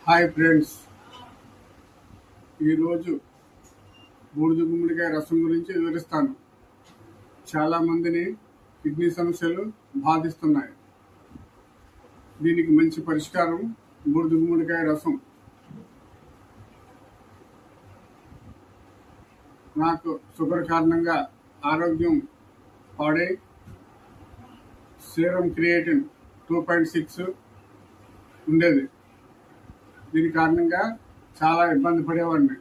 Hi friends, ఈరోజు బూడిద గుమ్మడికాయ రసం గురించి వివరిస్తాను. చాలామందిని కిడ్నీ సమస్యలు బాధిస్తున్నాయి. దీనికి మంచి పరిష్కారం బూడిద గుమ్మడికాయ రసం. నాకు షుగర్ కారణంగా ఆరోగ్యం పాడై సీరం క్రియేటిన్ 2.6 ఉండేది. దీని కారణంగా చాలా ఇబ్బంది పడేవాడిని.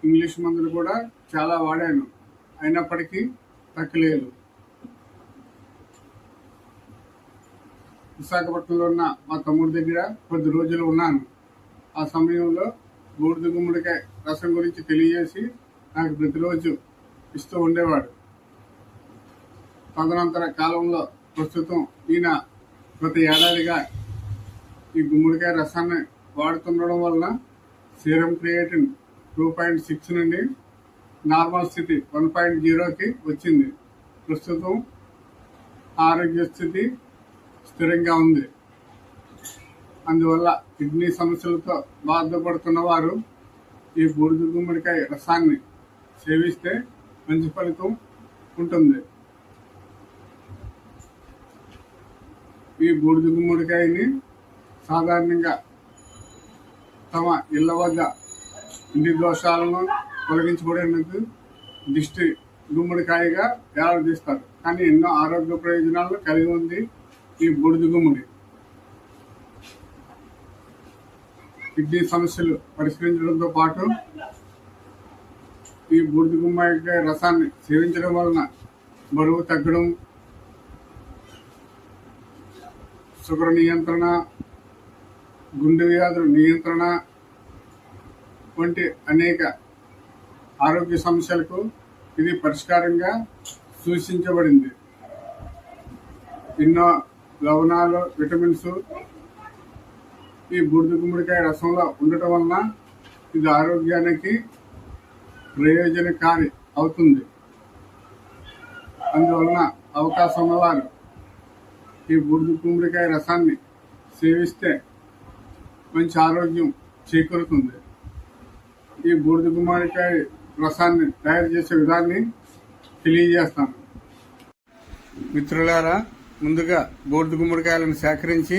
ఇంగ్లీష్ మందులు కూడా చాలా వాడాను, అయినప్పటికీ తగ్గలేదు. విశాఖపట్నంలో ఉన్న మా తమ్ముడి దగ్గర కొద్ది రోజులు ఉన్నాను. ఆ సమయంలో బూడిద గుమ్మడికాయ రసం గురించి తెలియజేసి నాకు ప్రతిరోజు ఇస్తూ ఉండేవాడు. తదనంతర కాలంలో ప్రస్తుతం ఈయన గత ఏడాదిగా ఈ గుమ్మడికాయ రసాన్ని వాడుతుండడం వలన సీరం క్రియేటిన్ 2.6 నుండి నార్మల్ స్థితి 1.0కి వచ్చింది. ప్రస్తుతం ఆరోగ్య స్థితి స్థిరంగా ఉంది. అందువల్ల కిడ్నీ సమస్యలతో బాధపడుతున్న వారు ఈ బూడిద గుమ్మడికాయ రసాన్ని సేవిస్తే మంచి ఫలితం ఉంటుంది. ఈ బూడిద గుమ్మడికాయని సాధారణంగా తమ ఇళ్ల వద్ద ఇంటి దోషాలను తొలగించుకోవడానికి దిష్టి గుమ్మడికాయగా తీస్తారు. కానీ ఎన్నో ఆరోగ్య ప్రయోజనాలను కలిగి ఉంది ఈ బూడిద గుమ్మడి. కిడ్నీ సమస్యలు పరిష్కరించడంతో పాటు ఈ బూడిద గుమ్మడికాయ రసాన్ని సేవించడం వలన బరువు తగ్గడం, షుగర్ నియంత్రణ, గుండె వ్యాధుల నియంత్రణ వంటి అనేక ఆరోగ్య సమస్యలకు ఇది పరిష్కారంగా సూచించబడింది. ఎన్నో లవణాలు, విటమిన్స్ ఈ బూడిద గుమ్మడికాయ రసంలో ఉండటం వలన ఇది ఆరోగ్యానికి ప్రయోజనకారి అవుతుంది. అందువలన అవకాశం ఉన్నవారు ఈ బూడిద గుమ్మడికాయ రసాన్ని సేవిస్తే మంచి ఆరోగ్యం చేకూరుతుంది. ఈ బూడిద గుమ్మడికాయ రసాన్ని తయారు చేసే విధాన్ని తెలియజేస్తాను. మిత్రులారా, ముందుగా బూడిద గుమ్మడికాయలను సేకరించి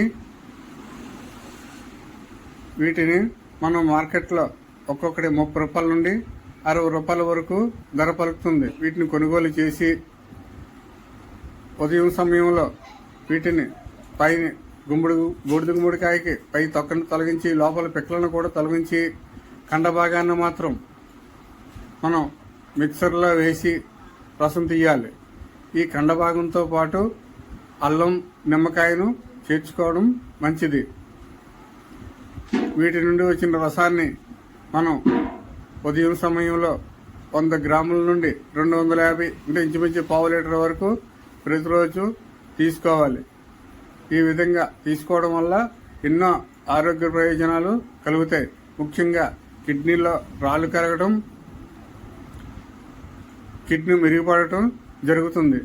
వీటిని మనం మార్కెట్లో ఒక్కొక్కటి 30 రూపాయల నుండి 60 రూపాయల వరకు ధర పలుకుతుంది. వీటిని కొనుగోలు చేసి ఉదయం సమయంలో వీటిని పైన బూడిద గుమ్మడికాయకి పై తొక్కను తొలగించి లోపల పిక్కలను కూడా తొలగించి కండ భాగాన్ని మాత్రం మనం మిక్సర్లో వేసి రసం తీయాలి. ఈ కండ భాగంతో పాటు అల్లం, నిమ్మకాయను చేర్చుకోవడం మంచిది. వీటి నుండి వచ్చిన రసాన్ని మనం ఉదయం సమయంలో 100 గ్రాముల నుండి 250 అంటే ఇంచుమించు ½ లీటర్ వరకు ప్రతిరోజు తీసుకోవాలి. ఈ విధంగా తీసుకోవడం వల్ల ఎన్నో ఆరోగ్య ప్రయోజనాలు కలుగుతాయి. ముఖ్యంగా కిడ్నీలో రాళ్ళు కరగడం, కిడ్నీ మెరుగుపడటం జరుగుతుంది.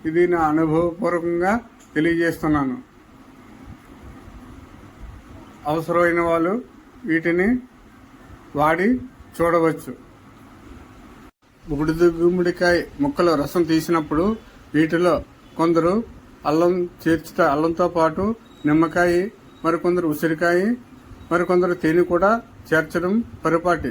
ఇది నా అనుభవపూర్వకంగా తెలియజేస్తున్నాను. అవసరమైన వాళ్ళు వీటిని వాడి చూడవచ్చు. బూడిద గుమ్మడికాయ ముక్కలు రసం తీసినప్పుడు వీటిలో కొందరు అల్లం చేర్చుతా, అల్లంతో పాటు నిమ్మకాయ, మరికొందరు ఉసిరికాయ, మరికొందరు తేనె కూడా చేర్చడం పరిపాటి.